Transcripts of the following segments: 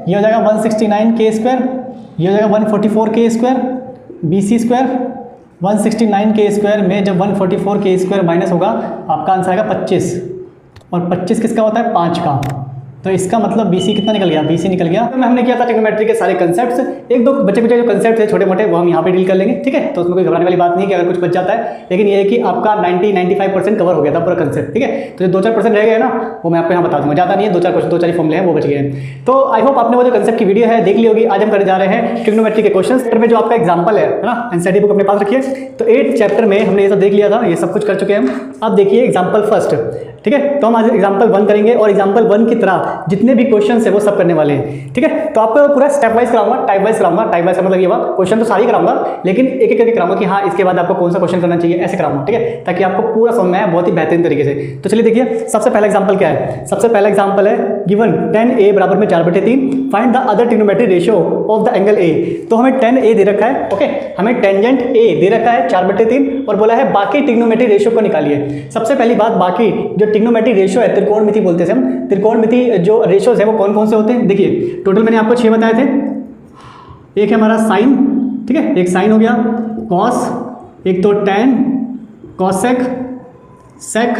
ये हो जाएगा 169k², ये हो जाएगा 144k², BC² 169k² में जब 144k² माइनस होगा आपका आंसर आएगा 25, और 25 किसका होता है 5 का, तो इसका मतलब BC कितना निकल गया, BC निकल गया। तो हमने किया था ट्रिग्नोमेट्री के सारे कंसेप्ट्स, एक दो बच्चे जो कंसेप्ट थे छोटे मोटे वो हम यहाँ पे डील कर लेंगे, ठीक है। तो उसमें कोई घबराने वाली बात नहीं है कि अगर कुछ बच जाता है, लेकिन ये है कि आपका 90-95% कवर हो गया था पूरा कंसेप्ट, ठीक है। तो जो 2-4% रह गए ना वो मैं आपको यहाँ बता दूँगा, ज़्यादा नहीं है, 2-4 क्वेश्चन 2-4 फॉर्मूले हैं वो बच गए हैं। तो आई होप आपने वो जो कंसेप्ट की वीडियो है देख ली होगी। आज हम करने जा रहे हैं ट्रिग्नोमेट्री के क्वेश्चन में जो आपका एग्जाम्पल है ना, एनसीईआरटी बुक अपने पास रखिए। तो 8 चैप्टर में हमने ये सब देख लिया था, ये सब कुछ कर चुके हैं हम। अब देखिए एग्जाम्पल फर्स्ट, ठीक है। तो हम आज एग्जाम्पल 1 करेंगे और एग्जाम्पल 1 की तरह जितने भी क्वेश्चन है वो सब करने वाले हैं, ठीक है। तो आपको पूरा स्टेप वाइज कराऊंगा, टाइप वाइज कराऊंगा। टाइप वाइज का मतलब ये हुआ क्वेश्चन तो सारी कराऊंगा, लेकिन एक एक करके कराऊंगा कि हाँ इसके बाद आपको कौन सा क्वेश्चन करना चाहिए, ऐसे कराऊंगा, ठीक है, ताकि आपको पूरा समझ में आए बहुत ही बेहतरीन तरीके से। तो चलिए देखिए सबसे पहला एग्जाम्पल क्या है। सबसे पहला एग्जाम्पल है गिवन tan A बराबर में 4/3, find the other trigonometry ratio of the angle A। तो हमें tan A दे रखा है, ओके, हमें टेंजेंट A दे रखा है 4/3 और बोला है बाकी ट्रिग्नोमेट्री रेशियो को निकालिए। सबसे पहली बात, बाकी जो ट्रिग्नोमेट्री रेशियो है, त्रिकोणमिति बोलते हैं हम, त्रिकोणमिति जो रेशियोज है वो कौन कौन से होते हैं। देखिए टोटल मैंने आपको 6 बताए थे। एक है हमारा साइन, ठीक है, एक साइन हो गया, कॉस, एक तो टैन, कॉसेक, सेक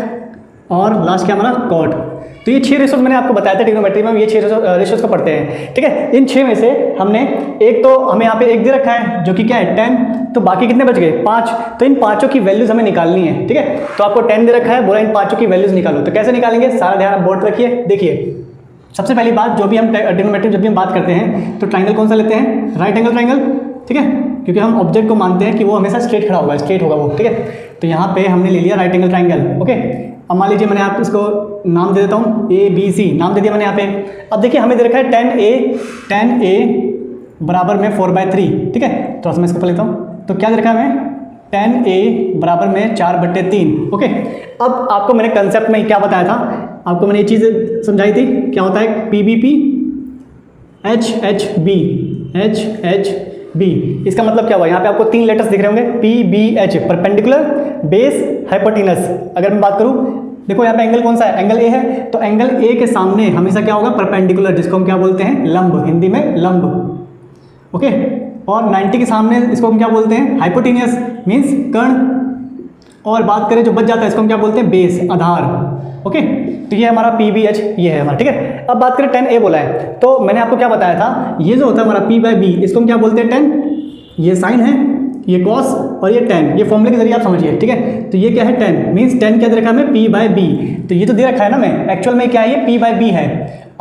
और लास्ट क्या हमारा कॉट। तो ये 6 रेशियोज मैंने आपको बताया था ट्रिग्नोमेट्री में, ये 6 रेशियोज को पढ़ते हैं, ठीक है। इन 6 में से हमने एक तो हमें यहाँ पे एक दे रखा है जो कि क्या है 10, तो बाकी कितने बच गए 5। तो इन पांचों की वैल्यूज हमें निकालनी है, ठीक है। तो आपको 10 दे रखा है, बोला इन पांचों की वैल्यूज निकालो। तो कैसे निकालेंगे, सारा ध्यान आप बोर्ड रखिए। देखिए सबसे पहली बात, जो भी हम ट्रिग्नोमेट्री जब भी हम बात करते हैं तो ट्राइंगल कौन सा लेते हैं, राइट एंगल ट्राइंगल, ठीक है, क्योंकि हम ऑब्जेक्ट को मानते हैं कि वो हमेशा स्ट्रेट खड़ा होगा, स्ट्रेट होगा वो, ठीक है। तो यहाँ पे हमने ले लिया राइट एंगल ट्राइंगल, ओके। अब मान लीजिए मैंने आप इसको नाम दे देता हूँ ABC, नाम दे दिया मैंने यहाँ पे। अब देखिए हमें दे रखा है tan A बराबर में 4/3, ठीक है। तो मैं इसको पढ़ लेता हूँ। तो क्या दे रखा है हमें, tan A बराबर में 4/3, ओके। अब आपको मैंने कंसेप्ट में क्या बताया था, आपको मैंने ये चीज़ समझाई थी, क्या होता है PBP HHB। इसका मतलब क्या हुआ, यहाँ पे आपको 3 लेटर्स दिख रहे होंगे, PBH, परपेंडिकुलर, बेस, हाइपोटेनस। अगर मैं बात करूँ, देखो यहाँ पे एंगल कौन सा है, एंगल A है, तो एंगल A के सामने हमेशा क्या होगा, परपेंडिकुलर, जिसको हम क्या बोलते हैं लंब, हिंदी में लंब, ओके। और 90 के सामने इसको हम क्या बोलते हैं, हाइपोटेनियस, मीन्स कर्ण। और बात करें जो बच जाता है इसको हम क्या बोलते हैं, बेस, आधार, ओके। तो ये हमारा PBH, ये है हमारा, ठीक है। अब बात करें tan A बोला है, तो मैंने आपको क्या बताया था, ये जो होता है हमारा P/B, इसको हम क्या बोलते हैं tan, ये साइन है, ये कॉस और ये tan, ये फॉर्मूले के जरिए आप समझिए, ठीक है। तो ये क्या है tan, मीन्स tan क्या दे रखा है हमें, P/B। तो ये तो दे रखा है ना मैं, एक्चुअल में क्या है ये P/B है।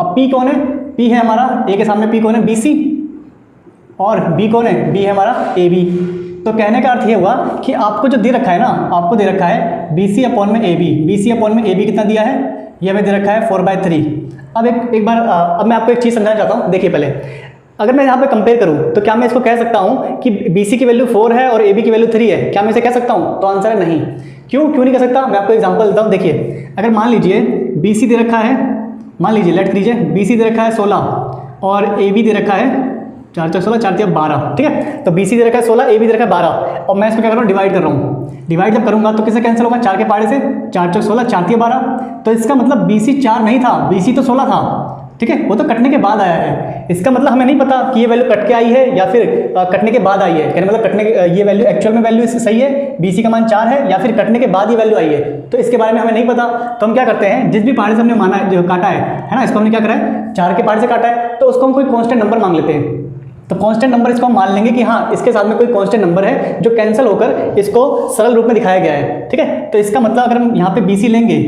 अब P कौन है, P है हमारा, A के सामने P कौन है, BC, और B कौन है, B है हमारा AB। तो कहने का अर्थ ये हुआ कि आपको जो दे रखा है ना, आपको दे रखा है BC/AB। BC/AB कितना दिया है, ये हमें दे रखा है 4/3। अब एक बार अब मैं आपको एक चीज़ समझाना चाहता हूँ। देखिए पहले अगर मैं यहाँ पे कंपेयर करूँ तो क्या मैं इसको कह सकता हूँ कि BC की वैल्यू 4 है और AB की वैल्यू 3 है, क्या मैं इसे कह सकता हूँ, तो आंसर है नहीं। क्यों नहीं कह सकता, मैं आपको एग्जाम्पल देता हूँ। देखिए अगर मान लीजिए BC दे रखा है, मान लीजिए लेट कीजिए BC दे रखा है 16 और AB दे रखा है 4×16, 4×12, ठीक है। तो BC दे रखा है 16, AB दे रखा है 12, और मैं इसको क्या कर रहा हूँ, डिवाइड कर रहा हूँ। डिवाइड जब करूंगा तो किससे कैंसिल होगा, 4 के पहाड़े से, 4×16, 4×12। तो इसका मतलब BC 4 नहीं था, BC तो 16 था, ठीक है। वो तो कटने के बाद आया है। इसका मतलब हमें नहीं पता कि ये वैल्यू कट के आई है या फिर कटने के बाद आई है। कहने मतलब कटने के ये वैल्यू एक्चुअल में वैल्यू इससे सही है, BC का मान 4 है, या फिर कटने के बाद ये वैल्यू आई है, तो इसके बारे में हमें नहीं पता। तो हम क्या करते हैं, जिस भी पहाड़े से हमने माना है, जो काटा है ना, इसको हमने क्या करा है, 4 के पहाड़े से काटा है, तो उसको हम कोई कॉन्स्टेंट नंबर मांग लेते हैं। तो कांस्टेंट नंबर इसको हम मान लेंगे कि हाँ इसके साथ में कोई कांस्टेंट नंबर है जो कैंसिल होकर इसको सरल रूप में दिखाया गया है, ठीक है। तो इसका मतलब अगर हम यहाँ पे BC लेंगे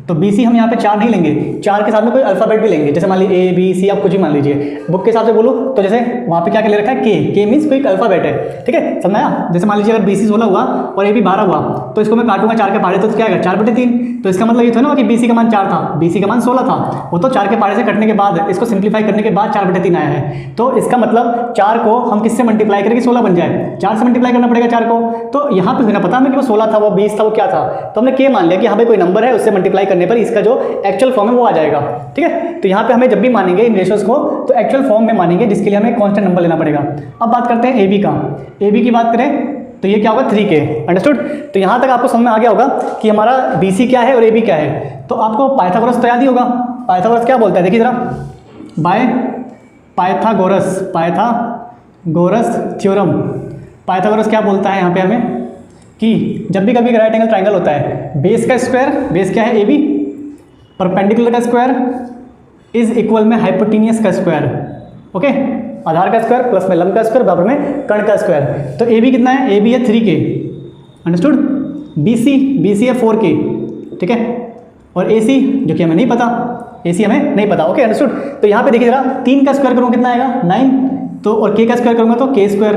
तो BC हम यहाँ पे 4 नहीं लेंगे, 4 के साथ में कोई अल्फाबेट भी लेंगे, जैसे मान लीजिए A B C आप कुछ ही मान लीजिए। बुक के हिसाब से बोलूँ तो जैसे वहाँ पे क्या ले रखा है K मीन्स कोई अल्फाबेट है, ठीक है, समझ आया। जैसे मान लीजिए अगर BC 16 हुआ और AB 12 हुआ, तो इसको मैं काटूंगा 4 के पहाड़े, तो क्या आएगा 4/3। तो इसका मतलब ये था ना कि BC का मान 4 था, BC का मान 16 था, वो तो 4 के पहाड़े से कटने के बाद इसको सिंप्लीफाई करने के बाद 4/3 आया है। तो इसका मतलब 4 को हम किससे मल्टीप्लाई करेंगे, 16 बन जाए, 4 से मल्टीप्लाई करना पड़ेगा 4 को। तो यहाँ पे बिना पता हमें कि वो 16 था, वो 20 था, वो क्या था, तो हमने K मान लिया कि हाँ भाई कोई नंबर है, उससे मल्टीप्लाई करने पर इसका जो एक्चुअल फॉर्म है वो आ जाएगा, ठीक है। तो यहाँ पे हमें जब भी मानेंगे इन रेशियोज को तो एक्चुअल फॉर्म में मानेंगे, जिसके लिए हमें कांस्टेंट नंबर लेना पड़ेगा। अब बात करते हैं AB का। AB की बात करें तो ये क्या होगा 3K, अंडरस्टूड। तो यहाँ तक आपको समझ में आ गया होगा कि हमारा BC क्या है और AB क्या है। तो आपको पाइथागोरस तो याद ही होगा। पाइथागोरस क्या बोलता है, देखिए जरा, बाय पाइथागोरस थ्योरम। पाइथागोरस क्या बोलता है यहाँ पे हमें कि जब भी कभी राइट एंगल ट्राइंगल होता है, बेस का स्क्वायर, बेस क्या है ए बी, परपेंडिकुलर का स्क्वायर इज इक्वल में हाइपोटेनियस का स्क्वायर। ओके, आधार का स्क्वायर प्लस में लंब का स्क्वायर बराबर में कर्ण का स्क्वायर। तो ए बी कितना है, ए बी है 3K, अंडरस्टूड। बी सी है 4K, ठीक है। और ए सी जो कि हमें नहीं पता, ए सी हमें नहीं पता। Okay, understood. तो यहाँ पे देखिए जरा, 3 का स्क्वायर करूँगा कितना आएगा 9, तो और K का स्क्वायर करूँगा तो K स्क्वायर,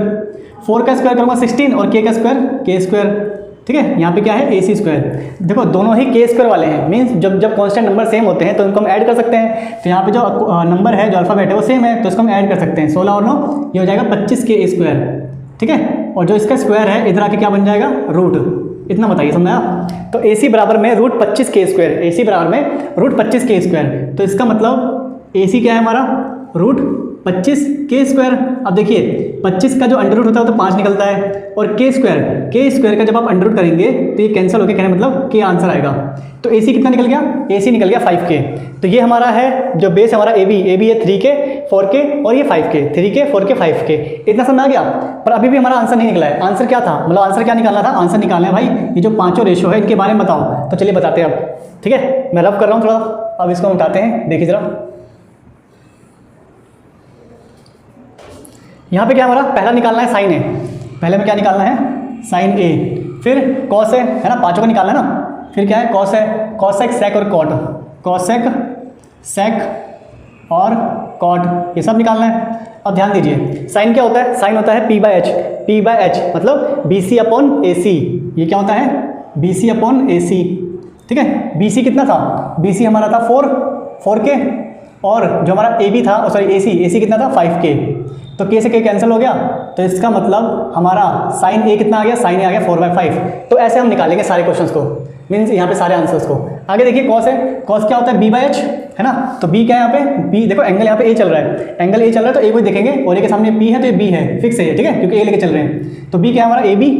4 का स्क्वायर करूँगा 16 और K का स्क्वायर K स्क्वायर, ठीक है। यहाँ पे क्या है AC स्क्वायर। देखो दोनों ही K स्क्वायर वाले हैं, मीन्स जब कांस्टेंट नंबर सेम होते हैं तो इनको हम ऐड कर सकते हैं। तो यहाँ पे जो नंबर है, जो अल्फाबेट है वो सेम है, तो इसको हम ऐड कर सकते हैं। 16 और 9 ये हो जाएगा 25K स्क्वायर, ठीक है। और जो इसका स्क्वायर है इधर आके क्या बन जाएगा, रूट। इतना बताइए, समझ आया। तो AC बराबर में रूट 25K स्क्वायर, AC बराबर में रूट 25K स्क्वायर। तो इसका मतलब AC क्या है हमारा, रूट 25K स्क्वायर। अब देखिए 25 का जो अंडर रूट होता है वो तो 5 निकलता है, और K स्क्वायर का जब आप अंडर रूट करेंगे तो ये कैंसिल होकर कहने मतलब K आंसर आएगा। तो AC कितना निकल गया, AC निकल गया 5K। तो ये हमारा है जो बेस हमारा AB है 3K 4K और ये 5K, 3K 4K 5K। इतना समझ आ गया। पर अभी भी हमारा आंसर नहीं निकला है। आंसर क्या था, मतलब आंसर क्या निकालना था, आंसर निकालना है भाई ये जो पांचों रेशो है इनके बारे में बताओ। तो चलिए बताते हैं अब, ठीक है। मैं रब कर रहा हूँ थोड़ा, अब इसको उठाते हैं, देखिए जरा। यहाँ पे क्या हमारा पहला निकालना है साइन ए, पहले में क्या निकालना है साइन ए, फिर कॉस है ना, पांचों का निकालना है ना। फिर क्या है कॉस है, कॉसेक सेक और कॉट, कॉसेक सेक और कॉट, ये सब निकालना है। अब ध्यान दीजिए साइन क्या होता है, साइन होता है P/H मतलब BC अपॉन AC। ये क्या होता है BC अपॉन AC, ठीक है। BC कितना था, BC हमारा था 4K, और जो हमारा AB था, सॉरी AC कितना था 5K। तो K से K कैंसिल हो गया, तो इसका मतलब हमारा साइन A कितना आ गया, साइन A आ गया 4/5। तो ऐसे हम निकालेंगे सारे क्वेश्चंस को, मीन्स यहाँ पे सारे आंसर्स को। आगे देखिए कॉस है, कॉस क्या होता है B/H, है ना। तो B क्या है यहाँ पे, B देखो एंगल यहाँ पे A चल रहा है, एंगल A चल रहा है तो A को ही देखेंगे, और A के सामने B है तो ये B है, फिक्स है, ठीक है, क्योंकि A लेके चल रहे हैं। तो B क्या है हमारा AB,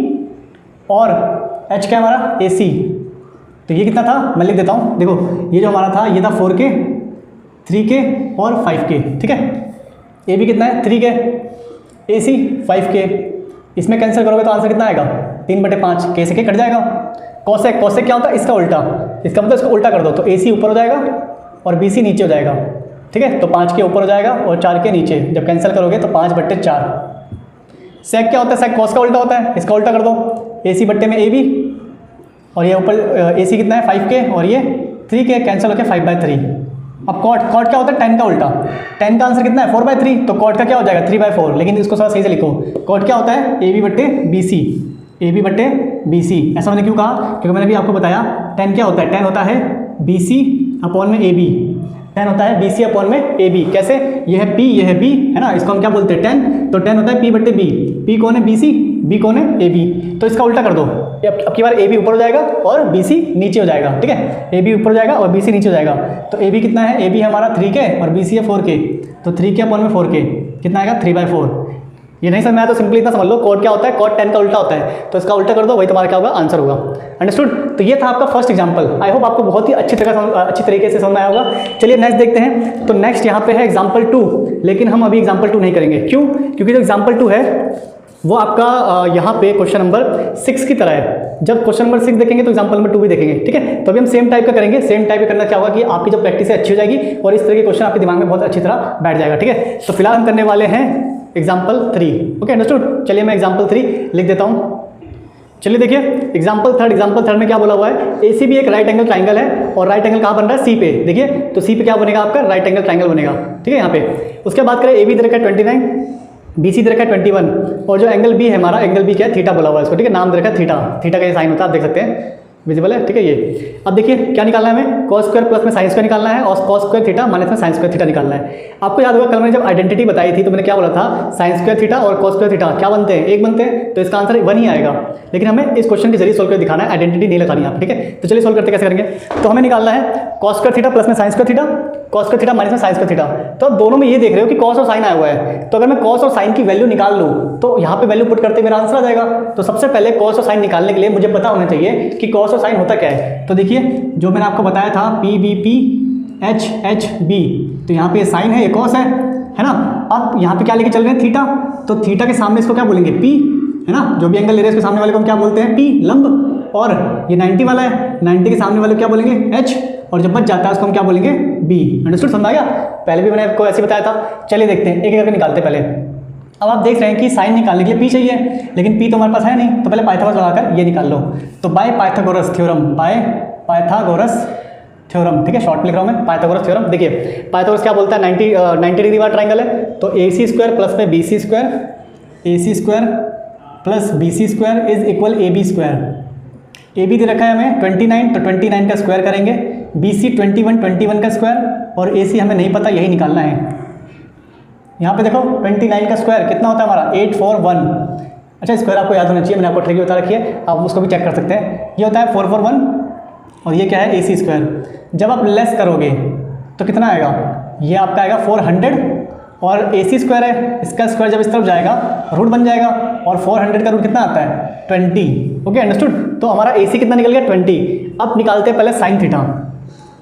और H क्या है हमारा AC। तो ये कितना था मैं लिख देता हूँ, देखो ये जो हमारा था ये था 4K 3K और 5K, ठीक है। AB कितना है 3K, AC 5K। इसमें कैंसिल करोगे तो आंसर कितना आएगा 3/5, K से K कट जाएगा। कॉसेक, कॉसेक क्या होता है इसका उल्टा, इसका मतलब इसको उल्टा कर दो तो AC ऊपर हो जाएगा और BC नीचे हो जाएगा, ठीक है। तो 5K ऊपर हो जाएगा और 4K नीचे, जब कैंसिल करोगे तो 5/4। सेक क्या होता है, सेक कॉस का उल्टा होता है, इसका उल्टा कर दो AC बट्टे में AB, और ये ऊपर AC कितना है 5K और ये 3K, कैंसिल होकर 5/3। अब कॉट, कॉट क्या होता है tan का उल्टा, tan का आंसर कितना है 4/3, तो कॉट का क्या हो जाएगा 3/4। लेकिन इसको थोड़ा सही से लिखो, कॉट क्या होता है AB/BC, AB/BC। ऐसा मैंने क्यों कहा, क्योंकि मैंने भी आपको बताया tan क्या होता है, tan होता है BC अपॉन में AB, tan होता है BC अपॉन में AB। कैसे, ये है P ये है B, है ना, इसको हम क्या बोलते हैं tan। तो tan होता है P/B, P कौन है BC, B कौन है AB। तो इसका उल्टा कर दो, अब की बार AB ऊपर हो जाएगा और BC नीचे हो जाएगा, ठीक है। AB ऊपर हो जाएगा और BC नीचे हो जाएगा। तो AB कितना है, AB हमारा 3K और BC है 4K, तो 3K अपॉन में 4K कितना आएगा 3/4। ये नहीं समझ में आया तो सिंपली इतना समझ लो, कॉट क्या होता है, कॉट tan का उल्टा होता है, तो इसका उल्टा कर दो, वही तुम्हारा क्या होगा आंसर होगा। अंडरस्टूड। तो ये था आपका फर्स्ट एग्जांपल। आई होप आपको बहुत ही अच्छी तरीके से समझ में आया होगा। चलिए नेक्स्ट देखते हैं। तो नेक्स्ट यहाँ पे है एग्जाम्पल 2, लेकिन हम अभी एग्जाम्पल 2 नहीं करेंगे। क्यों, क्योंकि जो एग्जाम्पल 2 है वो आपका यहाँ पे क्वेश्चन नंबर 6 की तरह है। जब क्वेश्चन नंबर 6 देखेंगे तो एग्जाम्पल नंबर 2 भी देखेंगे, ठीक है। तो अभी हम सेम टाइप का करेंगे। सेम टाइप का करना क्या होगा कि आपकी जो प्रैक्टिस है अच्छी हो जाएगी और इस तरह के क्वेश्चन आपके दिमाग में बहुत अच्छी तरह बैठ जाएगा, ठीक है। तो फिलहाल हम करने वाले हैं एग्जाम्पल 3। Okay understood. चलिए मैं एग्जाम्पल 3 लिख देता हूँ। चलिए देखिए एग्जाम्पल थर्ड में क्या बोला हुआ है, AC भी एक राइट एंगल ट्राइंगल है, और राइट एंगल कहाँ बन रहा है C पे। देखिए तो C पे क्या बनेगा आपका राइट एंगल ट्राइंगल बनेगा, ठीक है यहाँ पे। उसके बाद करें AB दे रखा है 29, BC दे रखा है 21, और जो एंगल B है हमारा, एंगल B क्या है थीटा बोला हुआ है इसको, ठीक है। नाम दे रखा है थीटा, थीटा का ये साइन होता है, आप देख सकते हैं विजिबल है, ठीक है। ये अब देखिए क्या निकालना है हमें, cos स्क्वायर प्लस में साइन स्क्वायर निकालना है, और cos स्क्वायर थीटा माइनस में साइन स्क्वायर थीटा निकालना है। आपको याद होगा कल मैंने जब आइडेंटिटी बताई थी तो मैंने क्या बोला था, साइन स्क्वायर थीटा और cos स्क्वायर थीटा क्या बनते हैं, एक बनते हैं, तो इसका आंसर 1 ही आएगा। लेकिन हमें इस क्वेश्चन के जरिए सोल्व कर दिखाना है, आइडेंटिटी नहीं लगानी है, ठीक है। तो चलिए सोल्व करते कैसे करेंगे। तो हमें निकालना है cos स्क्वायर थीटा प्लस में sine square theta, cos square theta minus में साइन स्क्वायर थीटा। तो अब दोनों में ये देख रहे हो कि cos और साइन आया हुआ है, तो अगर मैं cos और साइन की वैल्यू निकाल लूँ तो यहाँ पे वैल्यू पुट करते मेरा आंसर आ जाएगा। तो सबसे पहले cos और साइन निकालने के लिए मुझे पता होना चाहिए कि cos और साइन होता क्या है। तो देखिए जो मैंने आपको बताया था PBP HHB, तो यहाँ पे साइन है, ये cos है ना। अब यहाँ पे क्या लेके चल रहे हैं, थीटा, तो थीटा के सामने इसको क्या बोलेंगे, पी, है ना, जो भी एंगल ले रहे हैं इसके सामने वाले को हम क्या बोलते हैं, पी लंब, और ये 90 वाला है, 90 के सामने वाले को क्या बोलेंगे, एच, और जब बच जाता है उसको हम क्या बोलेंगे, बी। अंडरस्टूड, समझ आ गया? पहले भी मैंने आपको ऐसे बताया था। चलिए देखते हैं, एक एक करके निकालते हैं पहले। अब आप देख रहे हैं कि साइन निकालने के लिए पी चाहिए, लेकिन पी तो हमारे पास है नहीं, तो पहले पाइथागोरस लगाकर ये निकाल लो। तो by Pythagoras theorem, by Pythagoras theorem, ठीक है, शॉर्ट में लिख रहा हूँ मैं, पाइथागोरस थ्योरम। देखिए पाइथागोरस क्या बोलता है, 90 डिग्री वाला ट्राइंगल है, तो AC स्क्वायर प्लस में BC square, AC square plus BC square is equal AB square. AB दे रखा है हमें 29, तो 29 का स्क्वायर करेंगे, BC 21 का स्क्वायर, और AC हमें नहीं पता, यही निकालना है। यहाँ पे देखो 29 का स्क्वायर कितना होता है हमारा, 841। अच्छा, स्क्वायर आपको याद होना चाहिए, मैंने आपको ट्रिक बता रखी है, आप उसको भी चेक कर सकते हैं। ये होता है 441, और ये क्या है, AC स्क्वायर। जब आप लेस करोगे तो कितना आएगा, ये आपका आएगा 400, और AC स्क्वायर है, इसका स्क्वायर जब इस तरफ जाएगा रूट बन जाएगा, और 400 का रूट कितना आता है, 20। Okay, understood? तो हमारा AC कितना निकल गया, 20। अब निकालते हैं पहले साइन थीटा,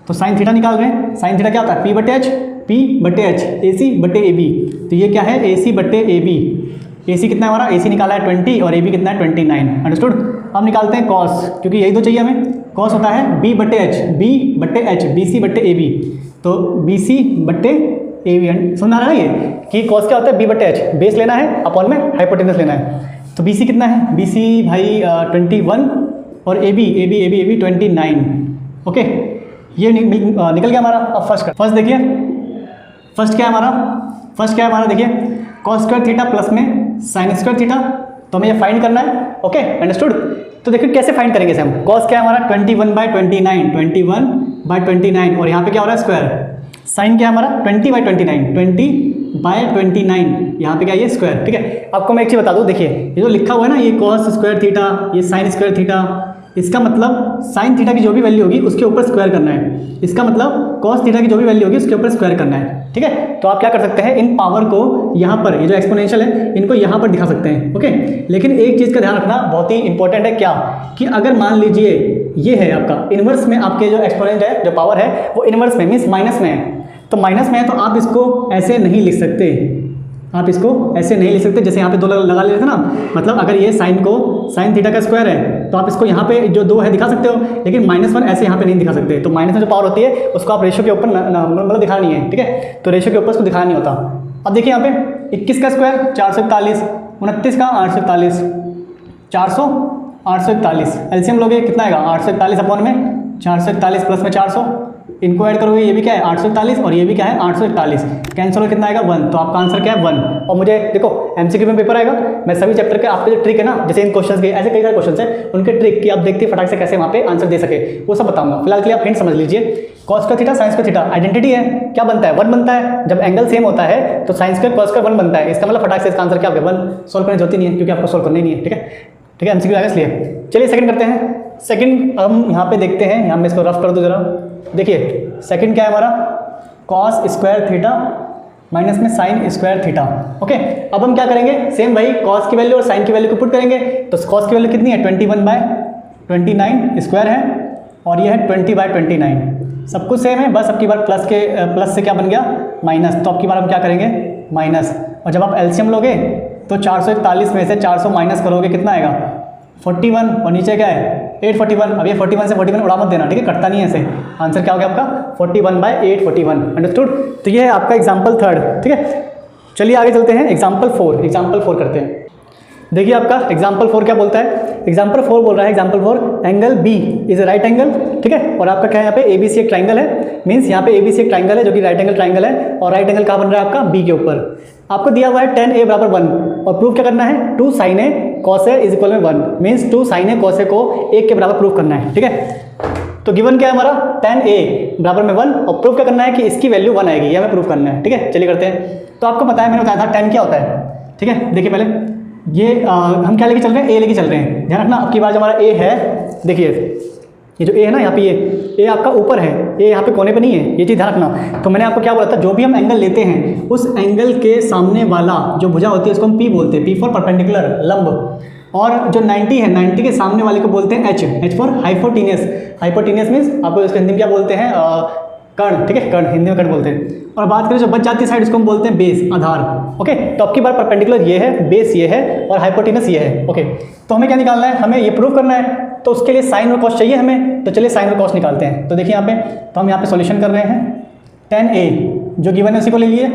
तो साइन थीटा निकाल रहे हैं। साइन थीटा क्या होता है, P बटे एच, P बटे एच, AC बटे AB। तो ये क्या है, AC बटे AB। AC कितना है हमारा, AC निकाला है 20, और AB कितना है 29। अंडरस्टूड? अब निकालते हैं कॉस, क्योंकि यही तो चाहिए हमें। कॉस होता है B बटे एच, B बटे एच, BC बटे AB। तो BC बटे AB, समझ आ रहा है ये कि कॉस क्या होता है, B बटे एच, बेस लेना है, अपॉन में हाइपोटेनस लेना है। तो BC कितना है, BC भाई 21, और AB 29। ओके, ये निकल गया हमारा। अब फर्स्ट देखिए, फर्स्ट क्या है हमारा, देखिए कॉस स्क्वायर थीटा प्लस में साइन स्क्वायर थीटा, तो हमें ये फाइंड करना है। Okay, understood? तो देखिए कैसे फाइंड करेंगे इसे हम। कॉस क्या है हमारा, 21/29, 21/29, और यहाँ पे क्या हो रहा है, स्क्वायर। साइन क्या है हमारा, 20/29, 20/29, यहाँ पे क्या ये स्क्वायर। ठीक है, आपको मैं एक चीज़ बता दूँ, देखिए ये जो लिखा हुआ है ना, ये कॉस स्क्वायर थीटा, ये साइन स्क्वायर थीटा, इसका मतलब साइन थीटा की जो भी वैल्यू होगी उसके ऊपर स्क्वायर करना है। इसका मतलब कॉस थीटा की जो भी वैल्यू होगी उसके ऊपर स्क्वायर करना है। ठीक है, तो आप क्या कर सकते हैं, इन पावर को यहाँ पर, ये जो एक्सपोनेंशियल है, इनको यहाँ पर दिखा सकते हैं। ओके, लेकिन एक चीज़ का ध्यान रखना बहुत ही इंपॉर्टेंट है, क्या कि अगर मान लीजिए ये है आपका इनवर्स में, आपके जो एक्सपोनेंट है, जो पावर है वो इनवर्स में मीन्स माइनस में है, तो माइनस में है, तो आप इसको ऐसे नहीं लिख सकते, आप इसको ऐसे नहीं लिख सकते, जैसे यहाँ पे 2 लगा लेते थे ना। मतलब अगर ये साइन थीटा का स्क्वायर है, तो आप इसको यहाँ पे जो 2 है दिखा सकते हो, लेकिन -1 ऐसे यहाँ पे नहीं दिखा सकते। तो माइनस में जो पावर होती है उसको आप रेशियो के ऊपर मतलब दिखानी है। ठीक है, तो रेशियो के ऊपर उसको दिखाना नहीं होता। अब देखिए यहाँ पे 21 का स्क्वायर 441, 29 का 841, 841 एलसीएम लोगे कितना आएगा, 841 अपॉन में 441 प्लस में 400, इनको ऐड करोगे, ये भी क्या है 841, और ये भी क्या है 841, कैंसिल हो कितना आएगा 1। तो आपका आंसर क्या है 1। और मुझे देखो एमसीक्यू में पेपर आएगा, मैं सभी चैप्टर के आपके जो ट्रिक है ना, जैसे इन क्वेश्चंस के ऐसे कई सारे क्वेश्चंस हैं, उनके ट्रिक की आप देखते फटाक से कैसे वहाँ पे आंसर दे सके, वो सब बताऊंगा। फिलहाल के लिए आप हिंट समझ लीजिए, cos square theta sine square theta identity है, क्या बनता है 1 बनता है। जब एंगल सेम होता है तो साइन स्क्वायर कॉस स्क्वायर 1 बनता है। इसका मतलब फटाक से इसका आंसर क्या होगा 1। सोल्व करने जरूरत नहीं है, क्योंकि आपको सोल्व करना ही नहीं है। ठीक है, एमसीक्यू आएगा इसलिए। चलिए सेकंड करते हैं। सेकंड हम यहाँ पे देखते हैं, यहाँ मैं इसको रफ कर दूँ जरा। देखिए सेकंड क्या है हमारा, कॉस स्क्वायर थीटा माइनस में साइन स्क्वायर थीटा। ओके, अब हम क्या करेंगे, सेम भाई कॉस की वैल्यू और साइन की वैल्यू को पुट करेंगे। तो कॉस की वैल्यू कितनी है 21/29 स्क्वायर है, और ये है 20/29। सब कुछ सेम है, बस अब की बार प्लस से क्या बन गया माइनस। तो अब की बार हम क्या करेंगे माइनस, और जब आप एलसीएम लोगे तो 441 में से 400 माइनस करोगे कितना आएगा 41, और नीचे क्या है 841। अब ये 41 से 41 उड़ा मत देना, ठीक है, कटता नहीं है ऐसे। आंसर क्या हो गया आपका 41/841। अंडरस्टूड? तो ये है आपका एग्जाम्पल 3। ठीक है, चलिए आगे चलते हैं। एग्जाम्पल 4 करते हैं। देखिए आपका एग्जाम्पल 4 क्या बोलता है, एग्जाम्पल 4 बोल रहा है, example 4 angle B is a right angle. ठीक है, और आपका क्या है यहाँ पे ABC एक ट्राइंगल है, मीन्स यहाँ पे ABC एक ट्राइंगल है जो कि राइट एंगल ट्राइंगल है, और राइट एंगल कहाँ बन रहा है आपका बी के ऊपर। आपको दिया हुआ है tan A = 1, और प्रूफ क्या करना है 2 sin A cos A = 1, means 2 sin A cos A को 1 के बराबर प्रूफ करना है। ठीक है, तो गिवन क्या है हमारा tan A = 1, और प्रूफ क्या करना है कि इसकी वैल्यू 1 आएगी, ये हमें प्रूफ करना है। ठीक है, चलिए करते हैं। तो आपको पता है, मैंने बताया था tan क्या होता है। ठीक है, देखिए पहले ये हम क्या लेके चल रहे हैं, A लेके चल रहे हैं। ध्यान रखना, अब की बार जो हमारा A है, देखिए ये जो A है ना, यहाँ पे ये A आपका ऊपर है, A यहाँ पे कोने पे नहीं है, ये चीज़ ध्यान रखना। तो मैंने आपको क्या बोला था, जो भी हम एंगल लेते हैं उस एंगल के सामने वाला जो भुजा होती है उसको हम P बोलते हैं, P फॉर परपेंडिकुलर लंब। और जो 90 है, 90 के सामने वाले को बोलते हैं H for hypotenuse. Hypotenuse means आपको इसके हिंदी में क्या बोलते हैं, कर्ण, ठीक है, कर्ण, हिंदी में कर्ण बोलते हैं। और बात करें जो बच जाती है साइड, उसको हम बोलते हैं बेस, आधार। ओके, तो आपकी बार परपेंडिकुलर ये है, बेस ये है और हाइपोटेनस ये है। ओके, तो हमें क्या निकालना है, हमें ये प्रूव करना है, तो उसके लिए साइन और कॉस चाहिए हमें। तो चलिए साइन और कॉस निकालते हैं। तो देखिए यहाँ पे, तो हम यहाँ पे सॉल्यूशन कर रहे हैं। tan a जो गिवन है उसी को ले लिए,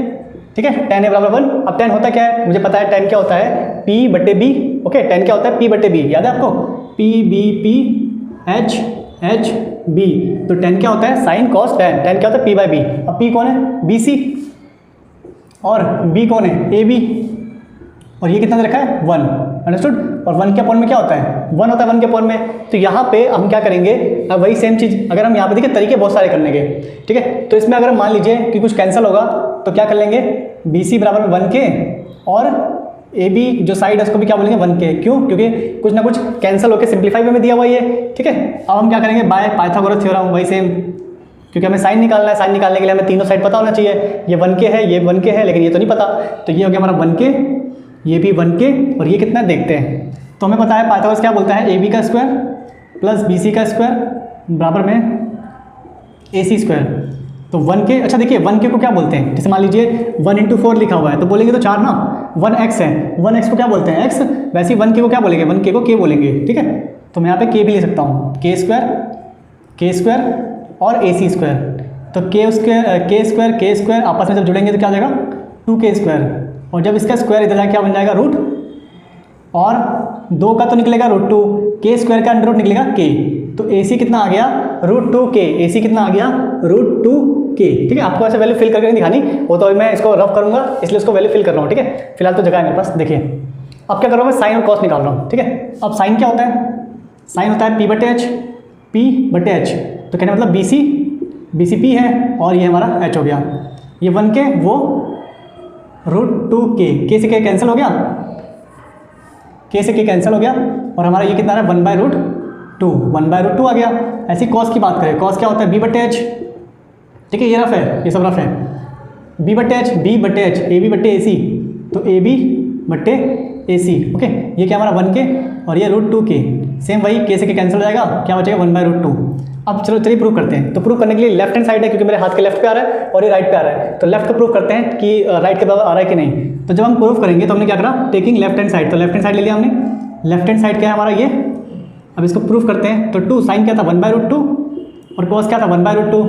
ठीक है, tan a बराबर 1। अब tan होता क्या है, मुझे पता है tan क्या होता है, p बटे b। ओके, tan क्या होता है, p बटे b, याद है आपको, p b p h h b। तो tan क्या होता है, साइन कॉस tan। tan क्या होता है, p बाई b। अब p कौन है, bc, और b कौन है, ab, और ये कितना दे रखा है, 1। अंडरस्टूड। और 1 के अपॉन में क्या होता है, 1 होता है 1 के अपॉन में। तो यहाँ पे हम क्या करेंगे, अब वही सेम चीज़, अगर हम यहाँ पे देखिए तरीके बहुत सारे करने के, ठीक है। तो इसमें अगर मान लीजिए कि कुछ कैंसिल होगा तो क्या कर लेंगे, BC बराबर 1 के, और AB जो साइड है उसको भी क्या बोलेंगे 1 के। क्यों, क्योंकि कुछ ना कुछ कैंसिल होकर सिंप्लीफाई में दिया हुआ है, ठीक है। अब हम क्या करेंगे, बाय पाइथागोरस थ्योरम, वही सेम, क्योंकि हमें साइन निकालना है, साइन निकालने के लिए हमें तीनों साइड पता होना चाहिए। ये 1 के है, ये 1 के है, लेकिन ये तो नहीं पता। तो ये हो गया हमारा 1 के, ये भी 1 के, और ये कितना देखते हैं। तो हमें पता है पाइथागोरस क्या बोलता है, AB का स्क्वायर प्लस BC का स्क्वायर बराबर में AC स्क्वायर। तो 1 के, अच्छा देखिए 1 के को क्या बोलते हैं, जैसे मान लीजिए 1 × 4 लिखा हुआ है तो बोलेंगे तो 4 ना, 1x है, 1x को क्या बोलते हैं, x। वैसे ही 1 के को क्या बोलेंगे, 1 के को k बोलेंगे, ठीक है। तो मैं यहाँ पे k भी ले सकता हूँ, k स्क्वायर और AC स्क्वायर। तो k स्क्वायर आपस में जब जुड़ेंगे तो क्या हो जाएगा, 2k स्क्वायर, और जब इसका स्क्वायर इधर जाके क्या बन जाएगा, रूट, और 2 का तो निकलेगा √2, k स्क्वायर का अंडर रूट निकलेगा k। तो AC कितना आ गया, √2k, AC कितना आ गया, √2k, ठीक है। आपको ऐसे वैल्यू फिल करके नहीं दिखानी, वो तो अभी मैं इसको रफ करूंगा, इसलिए उसको वैल्यू फिल कर रहा हूँ, ठीक है। फिलहाल तो जगह है मेरे पास। देखिए अब क्या कर रहा हूँ मैं, साइन और कॉस निकाल रहा हूँ, ठीक है। अब साइन क्या होता है, साइन होता है p बटे h। तो कहने मतलब BC p है, और ये हमारा h हो गया, ये 1 के, वो √2k, k से k कैंसिल हो गया, k से k कैंसिल हो गया, और हमारा ये कितना है, 1/√2 आ गया। ऐसी कॉस की बात करें, कॉस क्या होता है, b बटे h, ठीक है, ये रफ है, ये सब रफ है, b बटे h, AB बटे AC, तो AB बटे AC। ओके, ये क्या हमारा 1 के, और ये √2k, सेम वही, k से k कैंसिल हो जाएगा, क्या बचेगा 1/√2। अब चलिए प्रूव करते हैं। तो प्रूव करने के लिए लेफ्ट हैंड साइड है, क्योंकि मेरे हाथ के लेफ्ट पे आ रहा है और ये राइट पे आ रहा है, तो लेफ्ट को प्रूव करते हैं कि राइट के बराबर आ रहा है कि नहीं। तो जब हम प्रूव करेंगे तो हमने क्या करा, टेकिंग लेफ्ट हैंड साइड, तो लेफ्ट हैंड साइड ले लिया हमने। लेफ्ट हैंड साइड क्या है हमारा, ये। अब इसको प्रूव करते हैं। तो 2 साइन क्या था, 1/√2, और कॉस क्या था, 1/√2।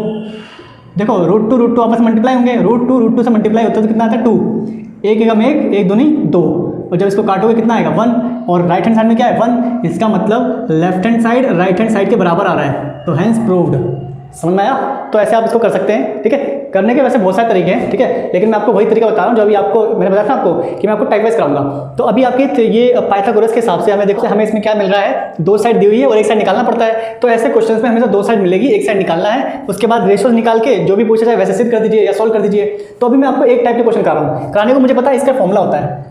देखो √2 आपस में मल्टीप्लाई होंगे, √2 से मल्टीप्लाई होता है तो कितना आता है, 2, 1 एकम 1, 1 दूनी 2, और जब इसको काटोगे कितना आएगा, 1, और राइट हैंड साइड में क्या है, 1। इसका मतलब left hand side right hand side के बराबर आ रहा है, तो हैंस प्रूव्ड। समझ में आया। तो ऐसे आप इसको कर सकते हैं, ठीक है। करने के वैसे बहुत सारे तरीके हैं, ठीक है, लेकिन मैं आपको वही तरीका बता रहा हूँ जो अभी आपको मैंने बताया था आपको कि मैं आपको टाइप वाइज कराऊंगा। तो अभी आपके ये पाइथागोरस के हिसाब से हमें देखो, हमें इसमें क्या मिल रहा है, 2 साइड दी हुई है और एक साइड निकालना पड़ता है। तो ऐसे क्वेश्चन में हमेशा 2 साइड मिलेगी, एक साइड निकालना है, उसके बाद रेशियोज निकाल के जो भी पूछा जाए वैसे सिद्ध कर दीजिए या सोल्व कर दीजिए। तो अभी मैं आपको एक टाइप के क्वेश्चन करा रहा हूँ, कराने को मुझे पता है इसका फॉर्मूला होता है,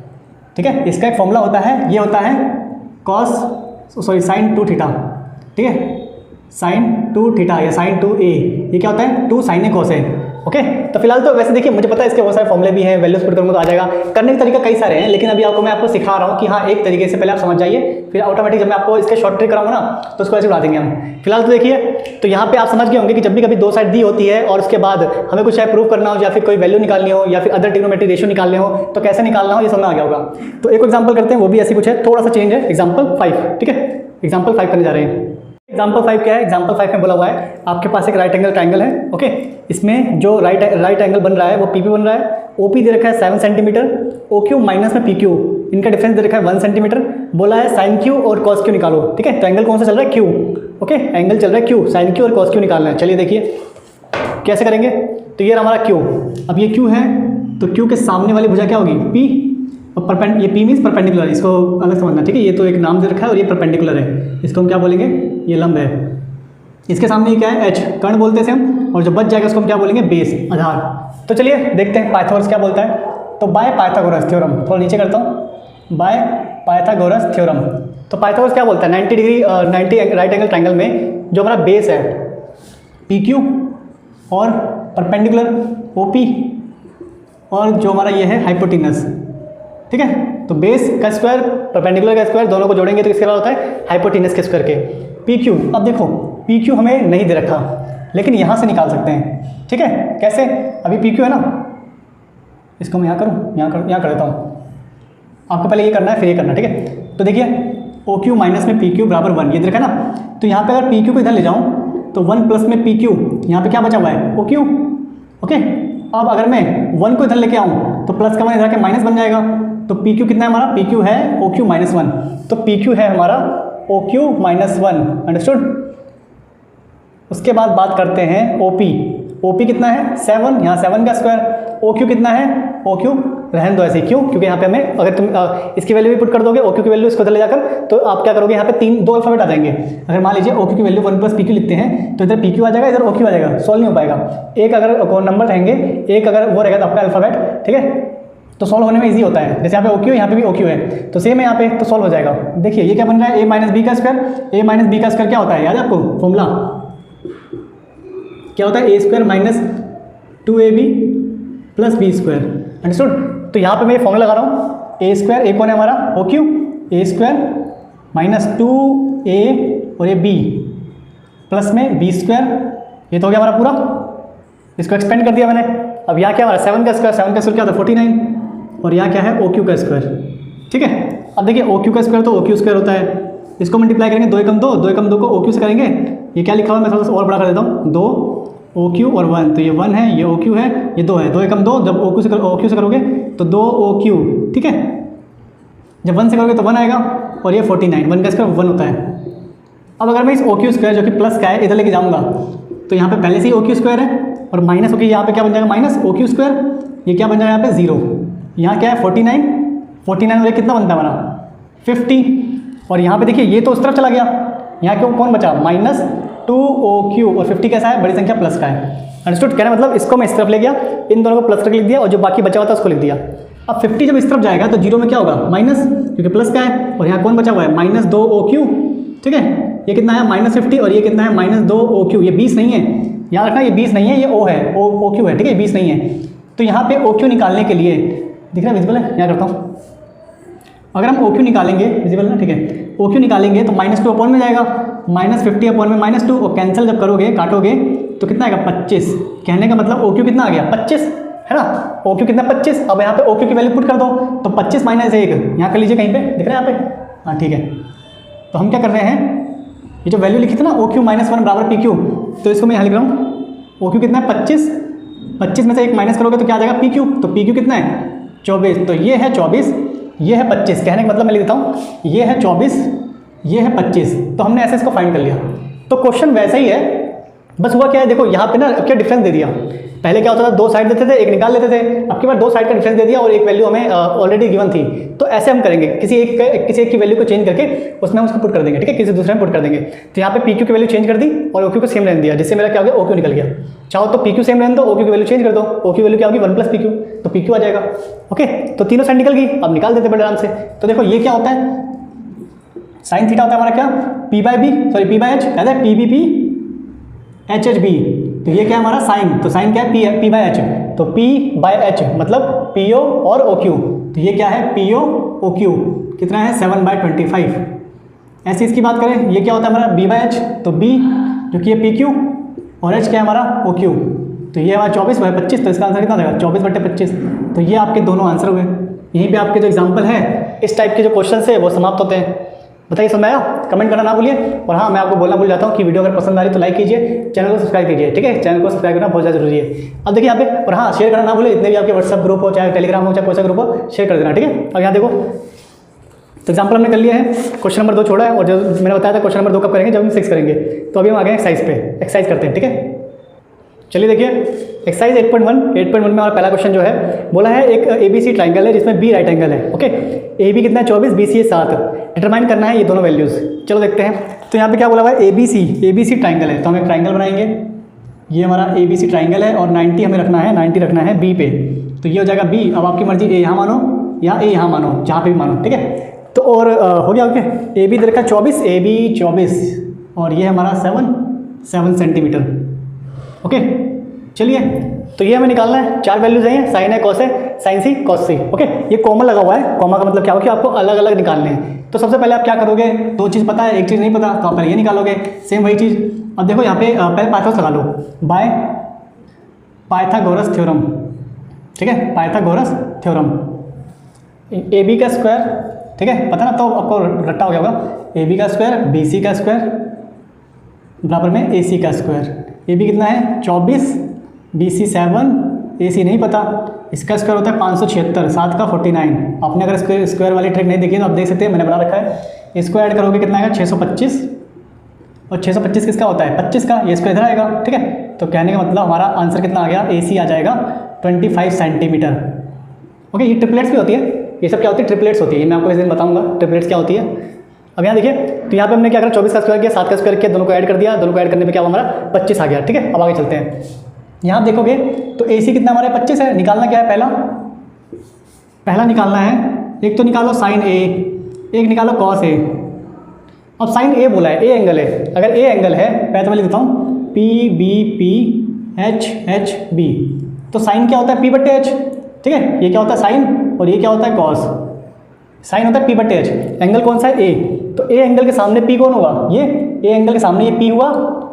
ठीक है। इसका एक फॉर्मूला होता है, ये होता है sin 2 थीटा, ठीक है, sin 2 थीटा या sin 2a, ये क्या होता है, 2 sin a cos a। Okay, तो फिलहाल तो वैसे देखिए मुझे पता है इसके बहुत सारे फॉर्मुले भी हैं, वैल्यूज पुट करूँगा तो आ जाएगा। करने का तरीका कई सारे हैं, लेकिन अभी मैं आपको सिखा रहा हूँ कि हाँ एक तरीके से पहले आप समझ जाइए, फिर ऑटोमेटिक जब मैं आपको इसके शॉर्ट ट्रिक कराऊंगा ना तो उसको ऐसे उड़ा देंगे हम। फिलहाल तो देखिए, तो यहाँ पे आप समझ गए होंगे कि जब भी कभी 2 साइड दी होती है और उसके बाद हमें कुछ चाहे प्रूव करना हो या फिर कोई वैल्यू निकालनी हो या फिर अदर ट्रिग्नोमेट्री रेशियो निकालने हो तो कैसे निकालना हो ये समझ में आ गया होगा। तो एक एग्जाम्पल करते हैं, वो भी ऐसी कुछ है, थोड़ा सा चेंज है, एग्जाम्पल 5, ठीक है। एग्जाम्पल 5 करने जा रहे हैं। एग्जाम्पल 5 क्या है, एग्जाम्पल 5 में बोला हुआ है आपके पास एक राइट एंगल ट्राइंगल है, ओके। इसमें जो राइट एंगल बन रहा है वो PP बन रहा है, OP दे रखा है 7 सेंटीमीटर, OQ माइनस में PQ, इनका डिफरेंस दे रखा है 1 सेंटीमीटर। बोला है साइन Q और कॉस Q निकालो, ठीक है। तो एंगल कौन सा चल रहा है, Q, ओके, एंगल चल रहा है Q, साइन Q और कॉस Q निकालना है। चलिए देखिए कैसे करेंगे। तो ये हमारा Q, अब ये Q है तो Q के सामने वाली भुजा क्या होगी, P, और ये P मीन्स परपेंडिकुलर, इसको अलग समझना, ठीक है। ये तो एक नाम दे रखा है और ये परपेंडिकुलर है, इसको हम क्या बोलेंगे, ये लंब है। इसके सामने क्या है, H, कर्ण बोलते हैं इसे हम, और जो बच जाएगा उसको हम क्या बोलेंगे, बेस, आधार। तो चलिए देखते हैं पाइथागोरस क्या बोलता है। तो बाय पाइथागोरस थ्योरम, थोड़ा नीचे करता हूँ, बाय पाइथागोरस थ्योरम। तो पाइथागोरस क्या बोलता है, 90 डिग्री 90 राइट एंगल ट्राइंगल में जो हमारा बेस है PQ और परपेंडिकुलर OP और जो हमारा ये है हाइपोटेनस, ठीक है। तो बेस का स्क्वायर परपेंडिकुलर का स्क्वायर दोनों को जोड़ेंगे तो किसके बराबर होता है, हाइपोटेनस के स्क्वायर के। PQ, अब देखो PQ हमें नहीं दे रखा, लेकिन यहाँ से निकाल सकते हैं, ठीक है। कैसे? अभी पी क्यू है ना, इसको मैं यहाँ करूँ, यहाँ कर देता हूँ। आपको पहले ये करना है, फिर ये करना है, ठीक है। तो देखिए ओ क्यू माइनस में पी क्यू बराबर 1, ये देखा ना। तो यहाँ पे अगर पी क्यू को इधर ले जाऊँ तो 1 प्लस में पी क्यू, यहाँ पे क्या बचा हुआ है ओ क्यू, ओके। अब अगर मैं 1 को इधर लेके आऊँ तो प्लस का 1 इधर के माइनस बन जाएगा। तो पी क्यू कितना है हमारा? पी क्यू है ओ क्यू माइनस 1, तो पी क्यू है हमारा ओ क्यू माइनस 1, अंडरस्टूड। उसके बाद बात करते हैं ओ पी। ओ पी कितना है? 7, यहाँ 7 का स्क्वायर। ओ क्यू कितना है? ओ क्यू रहने दो ऐसे, क्यों? क्योंकि यहाँ पे हमें अगर तुम इसकी वैल्यू भी पुट कर दोगे, ओ क्यू की वैल्यू इसको इधर ले जाकर, तो आप क्या करोगे, यहाँ पे 2 अल्फाबेट आ जाएंगे। अगर मान लीजिए ओ क्यू की वैल्यू 1 प्लस पी क्यू लिखते हैं तो इधर पी क्यू आ जाएगा, इधर ओ क्यू आ जाएगा, सॉल्व नहीं हो पाएगा। एक अगर नंबर रहेंगे, एक अगर वो रहेगा तो आपका अल्फाबेट, ठीक है, तो सॉल्व होने में ईजी होता है। जैसे यहाँ पे ओ क्यू, यहाँ पे भी ओ क्यू है, तो सेम है यहाँ पे, तो सॉल्व हो जाएगा। देखिए ये क्या बन रहा है? ए माइनस बी का स्क्वायर। ए माइनस बी का स्क्वायर क्या होता है, याद है आपको फॉर्मूला? क्या होता है? A square minus 2ab plus B square, understood. तो यहाँ पे मैं फॉर्मूला लगा रहा हूँ, ए स्क्वायर, ए कौन है हमारा? ओ क्यू, ए स्क्वायर माइनस 2a और ये b प्लस में बी स्क्वायर, ये तो हो गया हमारा पूरा। इसको एक्सपेंड कर दिया मैंने। अब यहाँ क्या हमारा 7 का स्क्वायर, 7 का स्क्वायर क्या होता है? 49, और यहाँ क्या है? ओ क्यू का स्क्वायर, ठीक है। अब देखिए ओ क्यू का स्क्वायर तो ओ क्यू स्क्वायर होता है, इसको मल्टीप्लाई करेंगे 2 एकम 2, 2 एकम 2 को ओ क्यू से करेंगे। ये क्या लिखा हुआ है, मैं थोड़ा सा और बड़ा कर देता हूँ, 2 ओ क्यू और 1, तो ये 1 है, ये ओ क्यू है, ये 2 है, 2 एकम 2, जब ओ क्यू से करोगे तो 2 ओ क्यू, ठीक है। जब 1 से करोगे तो 1 आएगा, और ये 49, 1 का स्क्वायर 1 होता है। अब अगर मैं इस ओ क्यू स्क्वायर जो कि प्लस का है इधर लेके जाऊँगा तो यहाँ पे पहले से ही ओ क्यू स्क्वायर है, और माइनस होकर यहाँ पे क्या बन जाएगा? माइनस ओ क्यू स्क्वायर, ये क्या बन जाएगा यहाँ पे? 0। यहाँ क्या है? 49, 49 और कितना बनता है हमारा? 50, और यहाँ पे देखिए ये तो उस तरफ चला गया, यहाँ क्यों कौन बचा? माइनस 2 ओ क्यू, और 50 कैसा है? बड़ी संख्या प्लस का है, अंडरस्टूड। कहना मतलब इसको मैं इस तरफ ले गया, इन दोनों को प्लस करके लिख दिया, और जो बाकी बचा हुआ था उसको लिख दिया। अब 50 जब इस तरफ जाएगा तो 0 में क्या होगा? माइनस, क्योंकि प्लस का है, और यहाँ कौन बचा हुआ है? माइनस 2 ओ क्यू, ठीक है। ये कितना है? माइनस 50, और ये कितना है? Minus 2 O Q. ये 20 नहीं है, याद रखना, ये 20 नहीं है, ये ओ है, ओ क्यू है, ठीक है, 20 नहीं है। तो यहाँ पे ओ क्यू निकालने के लिए, दिख रहा है विजिबल है? यहाँ करता हूँ, अगर हम ओ क्यू निकालेंगे, विजिबल है ना, ठीक है, ओ क्यू निकालेंगे तो -2 अपॉन में जाएगा, -50 अपॉन में -2, और कैंसिल जब करोगे, काटोगे तो कितना आएगा? 25। कहने का मतलब ओ क्यू कितना आ गया? 25, है ना। ओ क्यू कितना? 25। अब यहाँ पे ओ क्यू की वैल्यू पुट कर दो, तो 25 माइनस 1 यहाँ कर लीजिए, कहीं पे दिख रहा है यहाँ पे? हाँ ठीक है। तो हम क्या कर रहे हैं, ये जो वैल्यू लिखी थी ना, ओ क्यू माइनस 1 बराबर पी क्यू, तो इसको मैं यहाँ लिख रहा हूँ। ओ क्यू कितना है? 25, 25 में से 1 माइनस करोगे तो क्या आ जाएगा? P Q. तो पी क्यू कितना है? 24। तो ये है 24, ये है 25। कहने का मतलब मैं लिख देता हूँ, ये है 24, ये है 25। तो हमने ऐसे इसको फाइंड कर लिया। तो क्वेश्चन वैसा ही है, बस हुआ क्या है, देखो यहाँ पे ना क्या डिफरेंस दे दिया। पहले क्या होता था, 2 साइड देते थे, एक निकाल लेते थे, अब के बाद 2 साइड का डिफरेंस दे दिया और एक वैल्यू हमें ऑलरेडी गिवन थी। तो ऐसे हम करेंगे, किसी एक की वैल्यू को चेंज करके उसमें हम उसको पुट कर देंगे, ठीक है, किसी दूसरे में पुट कर देंगे। तो यहाँ पे पी क्यू की वैल्यू चेंज कर दी और ओ क्यू को सेम रहने दिया, जिससे मेरा क्या हो गया? ओ क्यू निकल गया। चाहो तो पी क्यू सेम रहने दो, ओ क्यू की वैल्यू चेंज कर दो, ओ क्यू वैल्यू क्या होगी? 1 प्लस पी क्यू, तो पी क्यू आ जाएगा। ओके, तो तीनों साइड निकल गई, अब निकाल देते बड़े आराम से। तो देखो ये क्या होता है, साइन थीटा होता है हमारा क्या? पी बाय एच, कहते हैं P B P H H B. तो ये क्या है हमारा? साइन। तो साइन क्या है? P bye H. तो पी बाय एच मतलब पी ओ और ओ क्यू। तो ये क्या है? पी ओ ओ क्यू कितना है? 7/25। ऐसे इसकी बात करें, ये क्या होता है हमारा? B by H. तो बी जो कि ये पी क्यू और एच क्या है हमारा? O Q. तो ये हमारा 24/25। तो इसका आंसर कितना देगा? 24/25। तो ये आपके दोनों आंसर हुए। यहीं पे आपके जो एग्जाम्पल है, इस टाइप के जो क्वेश्चन है वो समाप्त होते हैं। बताइए समझ आया? कमेंट करना ना भूलिए। और हाँ, मैं आपको बोलना भूल जाता हूँ कि वीडियो अगर पसंद आ रही तो लाइक कीजिए, चैनल को सब्सक्राइब कीजिए, ठीक है। चैनल को सब्सक्राइब करना बहुत ज़्यादा जरूरी है। अब देखिए यहाँ पे, और हाँ शेयर करना ना भूलिए, जितने भी आपके व्हाट्सएप ग्रुप हो, चाहे टेलीग्राम हो, चाहे कोई सा ग्रुप हो, शेयर कर देना, ठीक है। अब यहाँ देखो, तो एग्जाम्पल हमने कर लिया है, क्वेश्चन नंबर 2 छोड़ा है, और जो मैंने बताया था क्वेश्चन नंबर 2 कब करेंगे? जब हम 6 करेंगे। तो अभी हम आ गए एक्सरसाइज पे, एक्सरसाइज करते हैं, ठीक है। चलिए देखिए, एक्सरसाइज 8.1 में हमारा पहला क्वेश्चन जो है, बोला है एक ABC ट्राइंगल है जिसमें B राइट एंगल है, ओके। AB कितना है? 24, BC है 7। डिटरमाइन करना है ये दोनों वैल्यूज़। चलो देखते हैं। तो यहाँ पे क्या बोला हुआ है? ABC ट्राइंगल है, तो हम एक ट्राइंगल बनाएंगे। ये हमारा ABC ट्राइंगल है, और 90 हमें रखना है, 90 रखना है B पे। तो ये हो जाएगा B। अब आपकी मर्जी, A यहाँ मानो या A यहाँ मानो, जहाँ पे भी मानो, ठीक है। तो और हो गया, ओके। AB इधर का 24, AB 24, और ये हमारा 7 सेंटीमीटर, ओके। चलिए, तो ये हमें निकालना है। 4 वैल्यूज हैं, साइन है, कॉस है, साइन सी, कॉस सी, ओके। ये कॉमन लगा हुआ है, कॉमा का मतलब क्या हो कि आपको अलग अलग निकालने हैं। तो सबसे पहले आप क्या करोगे? 2 चीज़ पता है, एक चीज़ नहीं पता, तो आप पहले ये निकालोगे। सेम वही चीज़, अब देखो यहाँ पे पहले पाइथागोरस लगा लो, बाय पाइथागोरस थ्योरम, ठीक है, पाइथागोरस थ्योरम। ए बी का स्क्वायर, ठीक है, पता ना, तो आपको रट्टा हो गया होगा, ए बी का स्क्वायर बी सी का स्क्वायर बराबर में ए सी का स्क्वायर। ए बी कितना है 24, बी सी 7, ए सी नहीं पता, इसका स्क्वायर होता है 576, 7 का 49। आपने अगर स्क्वायर वाली ट्रिक नहीं देखी तो आप देख सकते हैं, मैंने बना रखा है। इसको ऐड करोगे कितना आएगा 625, और 625 किसका होता है 25 का, ये इसको इधर आएगा, ठीक है। तो कहने का मतलब हमारा आंसर कितना आ गया, ए सी आ जाएगा 25 सेंटीमीटर। ओके, ये ट्रिपलेट्स भी होती है, ये सब क्या होती है ट्रिपलेट्स होती है, ये मैं आपको इस दिन बताऊंगा ट्रिपलेट्स क्या होती है। अब यहाँ देखिए, तो यहाँ पे हमने क्या करा 24 का स्क्वायर किया, 7 का स्क्वायर किया, दोनों को ऐड कर दिया, दोनों को ऐड करने पे क्या हुआ हमारा 25 आ गया, ठीक है। अब आगे चलते हैं, यहाँ देखोगे तो ए सी कितना हमारे 25 है, निकालना क्या है, पहला निकालना है, एक तो निकालो साइन ए, एक निकालो कॉस ए। अब साइन ए बोला है, ए एंगल है, अगर ए एंगल है मैं तो मैं लिख देता हूँ P B P H H B, तो साइन क्या होता है पी बट्टे एच, ठीक है, ये क्या होता है साइन और ये क्या होता है कॉस। साइन होता है पी बट्टे एच, एंगल कौन सा है ए, तो ए एंगल के सामने पी कौन होगा, ये ए एंगल के सामने ये पी हुआ,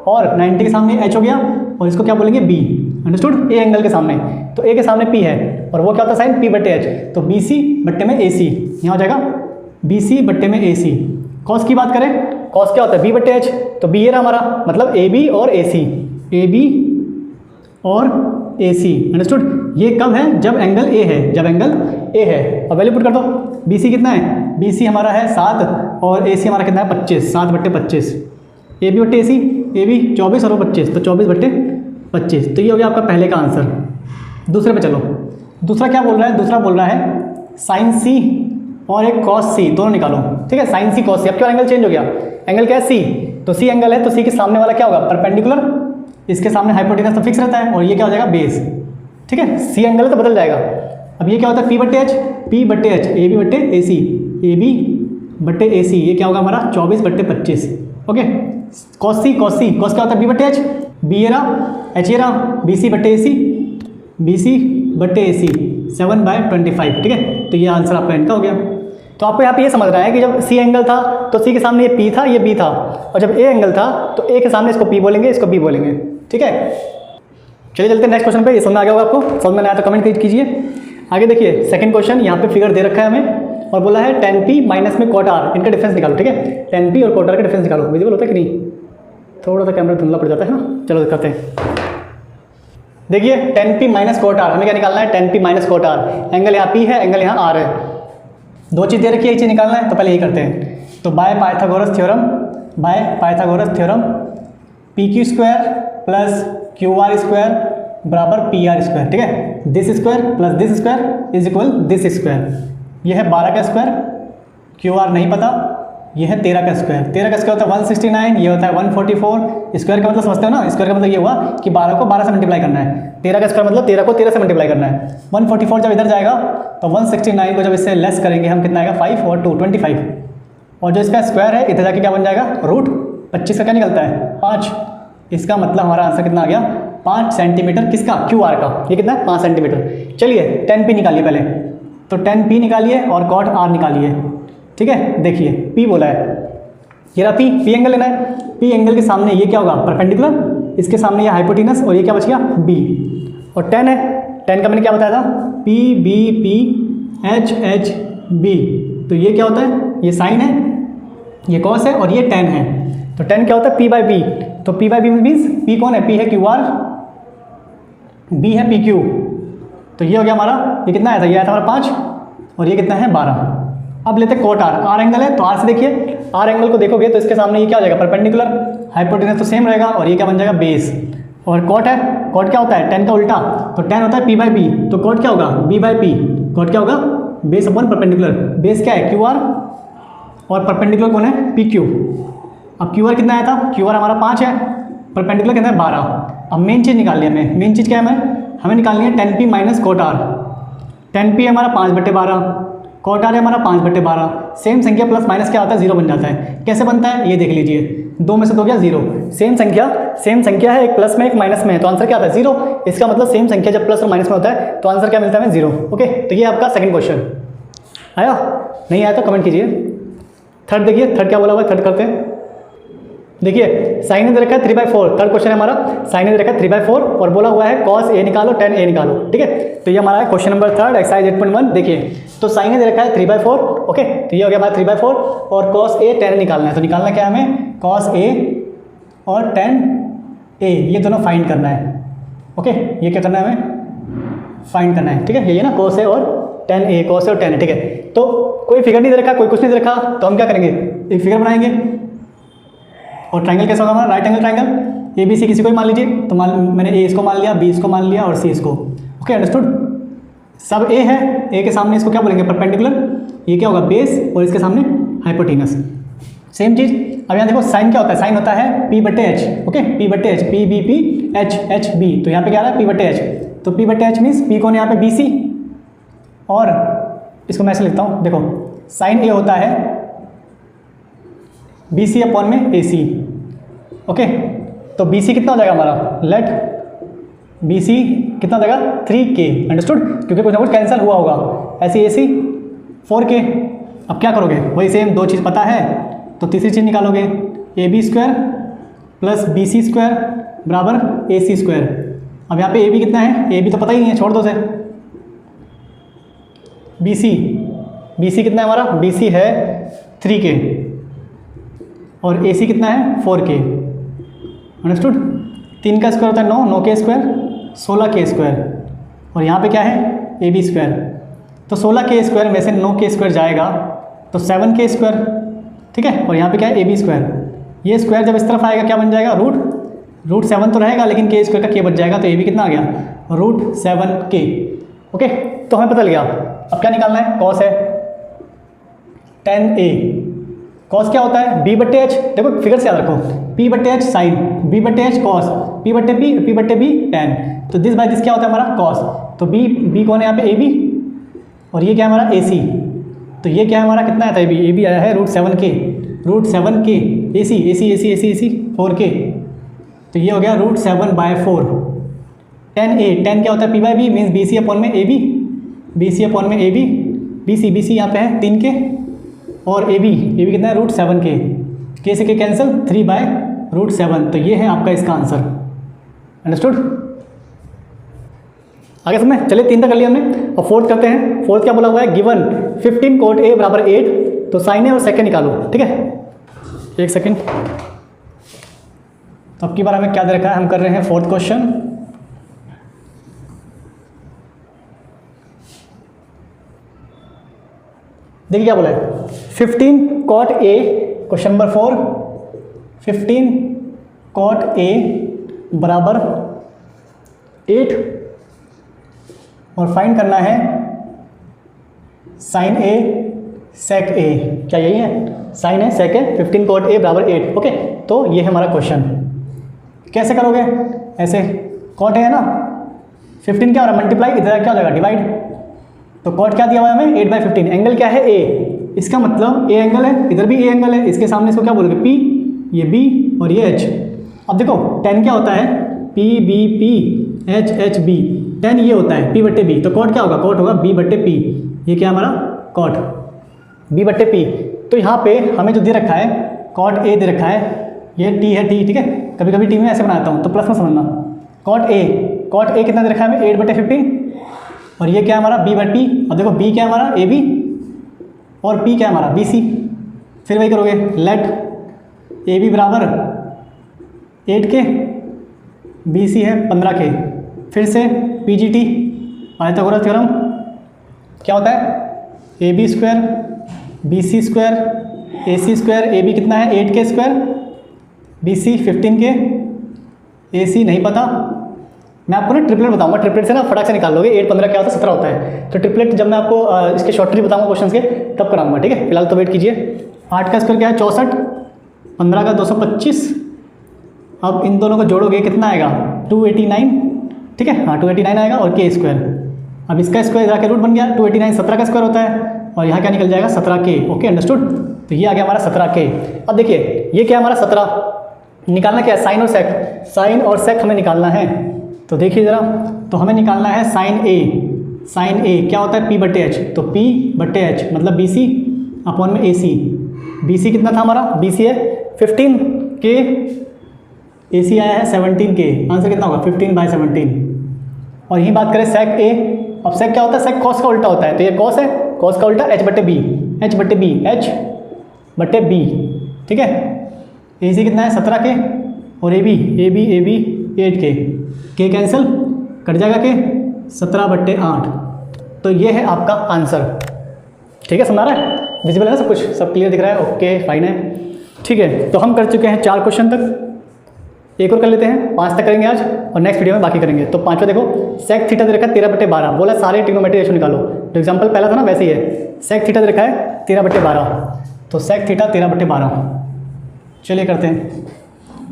और 90 के सामने एच हो गया, और इसको क्या बोलेंगे बी, अंडरस्टूड, ए एंगल के सामने, तो ए के सामने पी है, और वो क्या होता है साइन पी बट्टे एच, तो बी सी बट्टे में ए सी, यहाँ हो जाएगा बी सी बट्टे में ए सी। कॉस की बात करें, कॉस क्या होता है बी बट्टे एच, तो बी ये रहा हमारा, मतलब ए बी और ए सी, ए बी और ए सी, अंडरस्टूड। ये कब है, जब एंगल ए है, जब एंगल ए है। अब वैल्यू पुट कर दो, बी सी कितना है, बी सी हमारा है 7, और ए सी हमारा कितना है 25, 7 बट्टे 25, ए बी बट्टे ए सी, ए बी 24 और वो 25, तो 24 बट्टे 25, तो ये हो गया आपका पहले का आंसर। दूसरे पे चलो, दूसरा क्या बोल रहा है, दूसरा बोल रहा है साइन सी और एक कॉस सी, दोनों निकालो, ठीक है, साइन सी कॉस सी। अब क्या एंगल चेंज हो गया, एंगल क्या है सी, तो सी एंगल है, तो सी के सामने वाला क्या होगा परपेंडिकुलर, इसके सामने हाइपोटेनस तो फिक्स रहता है, और ये क्या हो जाएगा बेस, ठीक है, सी एंगल है तो बदल जाएगा। अब ये क्या होता है पी बट्टे एच, पी बट्टे एच, ए बी बट्टे ए सी, ए बी बट्टे ए सी, ये क्या होगा हमारा 24 बट्टे 25, ओके। कॉस सी, कॉस सी, कॉस क्या होता है बी बट्टे एच, बी ये रहा, एच ये रहा, बी सी बट्टे ए सी, बी सी बट्टे ए सी, 7/25, ठीक है। तो ये आंसर आपका इनका हो गया। तो आपको यहाँ पे ये समझ रहा है कि जब सी एंगल था तो सी के सामने ये पी था, ये बी था, और जब ए एंगल था तो ए के सामने इसको पी बोलेंगे, इसको बी बोलेंगे, ठीक है। चलिए चलते हैं नेक्स्ट क्वेश्चन पे, ये समझ में आ गया होगा आपको, समझ में आया तो कमेंट कीजिए। आगे देखिए सेकंड क्वेश्चन, यहाँ पे फिगर दे रखा है हमें, और बोला है tan p माइनस में cot r, इनका डिफरेंस निकालो, ठीक है, tan p और cot r का डिफरेंस निकालो। विजिबल होता है कि नहीं, थोड़ा सा कैमरा धुंधला पड़ जाता है ना, चलो करते हैं। देखिए tan p minus cot r, हमें क्या निकालना है, tan p minus cot r, angle यहाँ p है, एंगल यहाँ r है, दो चीज़ दे रखी है, एक चीज़ निकालना है, तो पहले यही करते हैं। तो by Pythagoras theorem P Q square plus Q R square बराबर पी आर स्क्वायर, ठीक है, this square plus this square is equal this square. ये है 12 का स्क्वायर, क्यू आर नहीं पता, ये है 13 का स्क्वायर, 13 का स्क्वायर होता है 169, ये होता है 144, स्क्वायर का मतलब समझते हो ना, स्क्वायर का मतलब ये हुआ कि 12 को 12 से मल्टीप्लाई करना है, 13 का स्क्वायर मतलब 13 को 13 से मल्टीप्लाई करना है। 144 जब इधर जाएगा तो 169 को जब इससे लेस करेंगे हम, कितना आएगा 5 और 2 25, और जो इसका स्क्वायर है इधर जाके क्या बन जाएगा रूट 25 का क्या निकलता है 5। इसका मतलब हमारा आंसर कितना आ गया 5 सेंटीमीटर, किसका क्यू आर का, ये कितना है 5 सेंटीमीटर। चलिए tan p निकालिए पहले, तो tan p निकालिए और cot r निकालिए, ठीक है। देखिए p बोला है, ये रहा p एंगल लेना है, p एंगल के सामने ये क्या होगा परपेंडिकुलर, इसके सामने ये हाइपोटेनस, और ये क्या बच गया b, और tan है, tan का मैंने क्या बताया था p b p h h b, तो ये क्या होता है, ये साइन है, ये cos है, और ये tan है, तो tan क्या होता है p बाई b, तो p by b means p कौन है, p है क्यू आर, b है पी क्यू, तो ये हो गया हमारा, ये कितना आया था, ये आया था हमारा 5, और ये कितना है 12। अब लेते हैं cot r, r एंगल है, तो r से देखिए, r एंगल को देखोगे तो इसके सामने ये क्या हो जाएगा परपेंडिकुलर, हाइपोटेनस तो सेम रहेगा, और ये क्या बन जाएगा बेस, और cot है, cot क्या होता है tan का उल्टा, तो tan होता है p बाई b, तो cot क्या होगा b बाई p, cot क्या होगा बेस अपॉन परपेंडिकुलर, बेस क्या है क्यू आर, और परपेंडिकुलर कौन है पी क्यू। अब क्यू आर कितना आया था, क्यू आर हमारा 5 है, परपेंडिकुलर कितना है 12। अब मेन चीज़ निकाल लिया हमें, मेन चीज़ क्या है हमें निकालनी है tan p minus cot r। tan p हमारा 5/12, cot r है हमारा 5/12, सेम संख्या प्लस माइनस क्या होता है 0 बन जाता है। कैसे बनता है ये देख लीजिए, 2 में से 2 गया 0, सेम संख्या है, एक प्लस में एक माइनस में है, तो आंसर क्या आता है 0। इसका मतलब सेम संख्या जब प्लस और माइनस में होता है तो आंसर क्या मिलता है हमें 0। ओके, तो ये आपका सेकंड क्वेश्चन आया, नहीं आया तो कमेंट कीजिए। थर्ड देखिए, थर्ड क्या बोला हुआ है, थर्ड करते हैं। देखिए साइन ने दे रखा है 3/4, थर्ड क्वेश्चन है हमारा, साइन ने दे रखा है 3/4 और बोला हुआ है cos a निकालो tan a निकालो, ठीक है। तो ये हमारा है क्वेश्चन नंबर 3 एक्सरसाइज 8.1। देखिए तो साइन ने दे रखा है 3/4, ओके, तो ये हो गया हमारा 3/4 और cos a tan a निकालना है। तो निकालना क्या है हमें, cos a और tan a, ये दोनों फाइंड करना है, ओके। ये क्या करना है हमें, फाइंड करना है, ठीक है। ये ना cos a और tan a, cos a और tan a, ठीक है। तो कोई फिगर नहीं दे रखा, कोई कुछ नहीं दे रखा, तो हम क्या करेंगे, एक फिगर बनाएंगे। और ट्रायंगल कैसा होगा हमारा, right angle triangle, A B C किसी को भी मान लीजिए। तो मैंने ए इसको मान लिया, बी इसको मान लिया और सी इसको, ओके, अंडरस्टूड। सब ए है, ए के सामने इसको क्या बोलेंगे, परपेंडिकुलर, ये क्या होगा बेस और इसके सामने हाइपोटेनस। सेम चीज़ अब यहाँ देखो, साइन क्या होता है, साइन होता है P/H, okay, P/H, P B P H H B. तो यहाँ पे क्या आ रहा है P/H, तो P/H मीन्स पी कौन है यहाँ पे, बी सी, और इसको मैं ऐसे लिखता हूँ, देखो साइन ए होता है बी सी अपॉन में ए सी, ओके। तो बी सी कितना हो जाएगा हमारा, लेट बी सी कितना हो जाएगा 3K, अंडरस्टूड, क्योंकि कुछ ना कुछ कैंसिल हुआ होगा, ऐसी ए सी 4K। अब क्या करोगे, वही सेम दो चीज़ पता है तो तीसरी चीज़ निकालोगे, A B square plus B C square बराबर ए सी स्क्वायर। अब यहाँ पे ए बी कितना है, ए बी तो पता ही नहीं है, छोड़ दो से। बी सी कितना है हमारा, बी सी है 3K और ए सी कितना है 4K, अंडरस्टूड। 3 का स्क्वायर होता है 9, 9 के स्क्वायर 16K स्क्वायर, और यहाँ पे क्या है ए बी स्क्वायर। तो 16K स्क्वायर में से 9K स्क्वायर जाएगा तो 7K स्क्वायर, ठीक है। और यहाँ पे क्या है ए बी स्क्वायर, ये स्क्वायर जब इस तरफ आएगा क्या बन जाएगा, रूट 7 तो रहेगा लेकिन के स्क्वायर का के बच जाएगा, तो ए बी कितना आ गया, √7K, ओके। तो हमें पता लग गया। अब क्या निकालना है, कॉस है tan a, कॉस क्या होता है B/H, देखो फिगर से याद रखो, P/H sine, B/H cos, P/B tan, तो दिस बाय दिस क्या होता है हमारा कॉस। तो B कौन है यहाँ पे, ए बी, और ये क्या है हमारा ए सी। तो ये क्या है हमारा, कितना आया था ए बी आया है √7K, ए सी 4K, तो ये हो गया √7/4। tan a, tan क्या होता है P/B means B C upon में A B, B C upon में ए बी, बी सी यहाँ पे है 3K और ए बी कितना है √7K, के से के कैंसिल 3/√7। तो ये है आपका इसका आंसर, अंडरस्टूड। आगे समझ, चलिए 3 तक कर लिया हमने, और फोर्थ करते हैं। फोर्थ क्या बोला हुआ है, गिवन 15 cot a बराबर 8, तो साइन ए और सेकंड निकालो, ठीक है। एक सेकंड, तो अब की बार हमें क्या दे रखा है, हम कर रहे हैं फोर्थ क्वेश्चन। देखिए क्या बोला है, 15 cot a, question number 4, 15 cot a बराबर 8 और फाइंड करना है साइन ए सेक ए, क्या यही है, साइन है सेक ए, 15 cot a बराबर 8, ओके। तो ये है हमारा क्वेश्चन। कैसे करोगे, ऐसे cot a है ना, 15 क्या हो रहा है मल्टीप्लाई, इधर क्या हो जाएगा डिवाइड, तो cot क्या दिया हुआ है हमें 8/15, एंगल क्या है a, इसका मतलब a एंगल है, इधर भी a एंगल है, इसके सामने इसको क्या बोलोगे P, ये B और ये H। अब देखो tan क्या होता है P/B H/B, tan ये होता है P/B, तो cot क्या होगा, cot होगा B/P, ये क्या हमारा cot B/P। तो यहाँ पे हमें जो दे रखा है cot A दे रखा है, ये T है, T, ठीक है, कभी कभी T में ऐसे बनाता हूँ तो प्लस में समझना, cot A कितना दे रखा है हमें 8/15, और ये क्या है हमारा B/P। अब देखो B क्या है हमारा AB और P क्या है हमारा BC, फिर वही करोगे, लेट AB बराबर 8K, BC है 15K, फिर से PGT पाइथागोरस थ्योरम क्या होता है AB square BC square AC square, AB कितना है 8K square, BC 15K, AC नहीं पता। मैं आपको ना ट्रिपलेट बताऊंगा, ट्रिपलेट से ना फटाक से निकाल लोगे, 8 15 क्या होता है 17 होता है। तो ट्रिपलेट जब मैं आपको इसके शॉर्ट ट्रिक बताऊंगा क्वेश्चन के, तब कराऊंगा, ठीक है। फिलहाल तो वेट कीजिए। 8 का स्क्वायर क्या है 64, 15 का 225, अब इन दोनों को जोड़ोगे कितना आएगा 289, ठीक है, हाँ 289 आएगा, और K स्क्वायर, अब इसका स्क्वायर जाके रूट बन गया 289, 17 का स्क्वायर होता है, और यहाँ क्या निकल जाएगा 17K, ओके अंडरस्टूड। तो ये आ गया हमारा 17K। अब देखिए ये क्या हमारा 17, निकालना क्या है साइन और सेक, साइन और सेक हमें निकालना है। तो देखिए ज़रा, तो हमें निकालना है साइन ए क्या होता है P/H, तो P/H मतलब BC अपॉन में AC, BC कितना था हमारा, BC है 15 के, ए सी आया है 17 के, आंसर कितना होगा 15/17। और यही बात करें सेक ए, अब सेक क्या होता है, सेक कॉस का उल्टा होता है, तो ये कॉस है, कॉस का उल्टा H/B, H/B, ठीक है। ए सी कितना है 17 के, और ए बी 8 के कैंसिल, कट जाएगा के 17/8। तो ये है आपका आंसर, ठीक है। समझ आ रहा है, विजिबल है ना सब कुछ, सब क्लियर दिख रहा है, ओके फाइन है, ठीक है। तो हम कर चुके हैं 4 क्वेश्चन तक, एक और कर लेते हैं, 5 तक करेंगे आज, और नेक्स्ट वीडियो में बाकी करेंगे। तो 5वां देखो, सेक थीटा दे रखा है 13/12, बोला सारे ट्रिग्नोमेट्री रेशो निकालो। जो एग्जांपल पहला था ना वैसे ही है, सेक थीटा दे रखा है 13/12, तो सेक थीटा 13/12। चलिए करते हैं।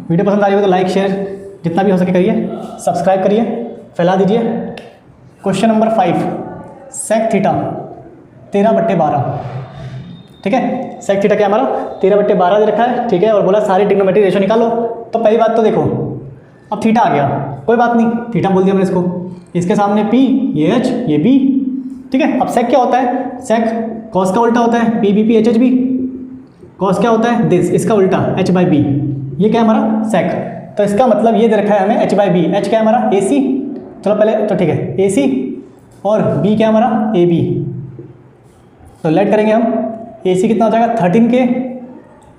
वीडियो पसंद आ रही हो तो लाइक शेयर जितना भी हो सके करिए, सब्सक्राइब करिए, फैला दीजिए। क्वेश्चन नंबर 5, सेक थीटा 13/12, ठीक है। सेक थीटा क्या हमारा 13/12 दे रखा है, ठीक है, और बोला सारी ट्रिग्नोमेट्री रेशो निकालो। तो पहली बात तो देखो, अब थीटा आ गया, कोई बात नहीं, थीटा बोल दिया मैंने इसको, इसके सामने P, ये H, ये B, ठीक है। अब सेक क्या होता है, सेक कॉस का उल्टा होता है, PBP HHB, कॉस क्या होता है दिस, इसका उल्टा H/B, ये क्या है हमारा सेक। तो इसका मतलब ये दे रखा है हमें H/B, H क्या है हमारा AC, चलो पहले तो ठीक है AC, और B क्या है हमारा AB। तो लेट करेंगे हम, AC कितना हो जाएगा 13 के,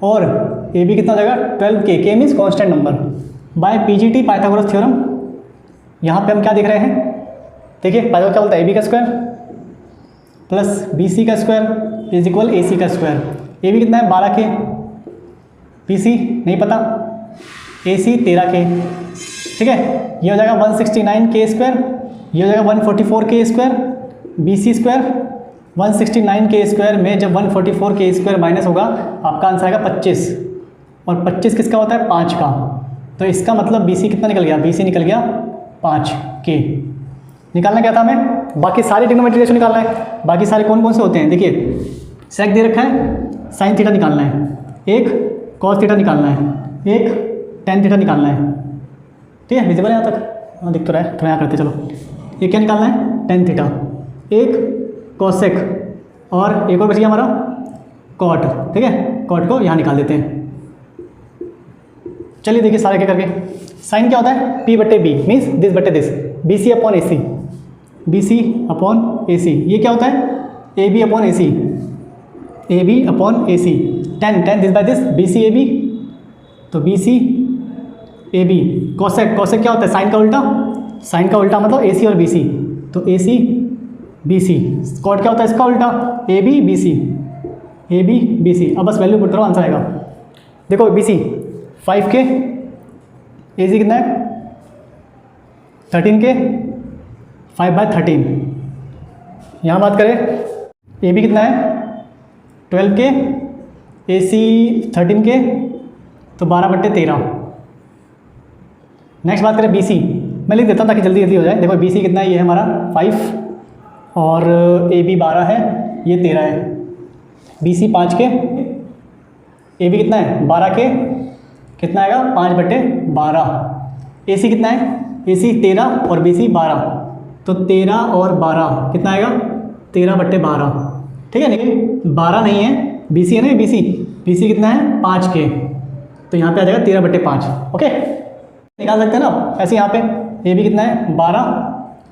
और AB कितना हो जाएगा 12 के, K means constant number, by PGT Pythagoras theorem. यहाँ पे हम क्या देख रहे हैं, देखिए पाइथागोरस क्या बोलता है, AB का स्क्वायर प्लस BC का स्क्वायर इज इक्वल AC का स्क्वायर। AB कितना है 12 के, BC नहीं पता, AC 13 के, ठीक है। ये हो जाएगा 169 के स्क्वायर, ये हो जाएगा 144 के स्क्वायर, BC स्क्वायर 169 के स्क्वायर में जब 144 के स्क्वायर माइनस होगा आपका आंसर आएगा 25, और 25 किसका होता है 5 का। तो इसका मतलब BC कितना निकल गया, BC निकल गया 5 के। निकालना क्या था हमें, बाकी सारे ट्रिग्नोमेट्री रेशो निकालना है। बाकी सारे कौन कौन से होते हैं, देखिए सेक दे रखा है, साइन थीटा निकालना है, एक कॉस थीटा निकालना है, एक टेन थीटा निकालना है, ठीक है। विजिबल है यहाँ तक, हाँ दिख तो रहा है, थोड़ा यहाँ करते चलो। एक क्या निकालना है टेन थीटा, एक कॉसेक, और एक और बच गया हमारा कॉट, ठीक है। कॉट को यहाँ निकाल देते हैं। चलिए देखिए सारे क्या करके, साइन क्या होता है P/B मीन्स दिस बटे this, BC upon AC, BC upon AC। ये क्या होता है AB upon AC, AB upon AC, ten this by this, BC AB, तो BC AB। कॉसेक, कॉसेक क्या होता है साइन का उल्टा, साइन का उल्टा मतलब AC और BC, तो AC BC। कॉट क्या होता है इसका उल्टा, AB BC, AB BC। अब बस वैल्यू पुट करो, आंसर आएगा। देखो BC 5 के, AC कितना है 13 के, 5/13। यहाँ बात करें AB कितना है 12 के, AC 13 के, तो 12/13। नेक्स्ट बात करें BC, मैं लिख देता हूँ ताकि जल्दी जल्दी हो जाए। देखो BC कितना है, ये है हमारा 5, और AB 12 है, ये 13 है। BC 5 के, AB कितना है 12 के, कितना आएगा 5/12। AC कितना है, AC 13 और BC 12, तो 13 और 12 कितना आएगा 13/12, ठीक है। नहीं 12 नहीं है, BC है ना, BC कितना है 5 के, तो यहाँ पे आ जाएगा 13/5, ओके। निकाल सकते हैं ना ऐसे, यहाँ पे AB कितना है 12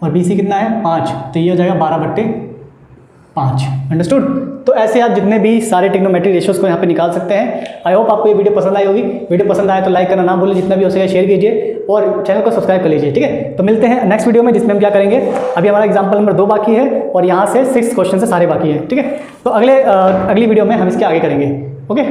और BC कितना है 5, तो ये हो जाएगा 12/5, अंडरस्टूड। तो ऐसे आप जितने भी सारे ट्रिग्नोमेट्री रेशियोज को यहाँ पे निकाल सकते हैं। आई होप आपको ये वीडियो पसंद आई होगी। वीडियो पसंद आए तो लाइक करना ना भूलें, जितना भी हो सके शेयर कीजिए, और चैनल को सब्सक्राइब कर लीजिए, ठीक है। तो मिलते हैं नेक्स्ट वीडियो में, जिसमें हम क्या करेंगे, अभी हमारा एग्जाम्पल नंबर 2 बाकी है, और यहाँ से 6 क्वेश्चन से सारे बाकी हैं, ठीक है। तो अगली वीडियो में हम इसके आगे करेंगे, ओके।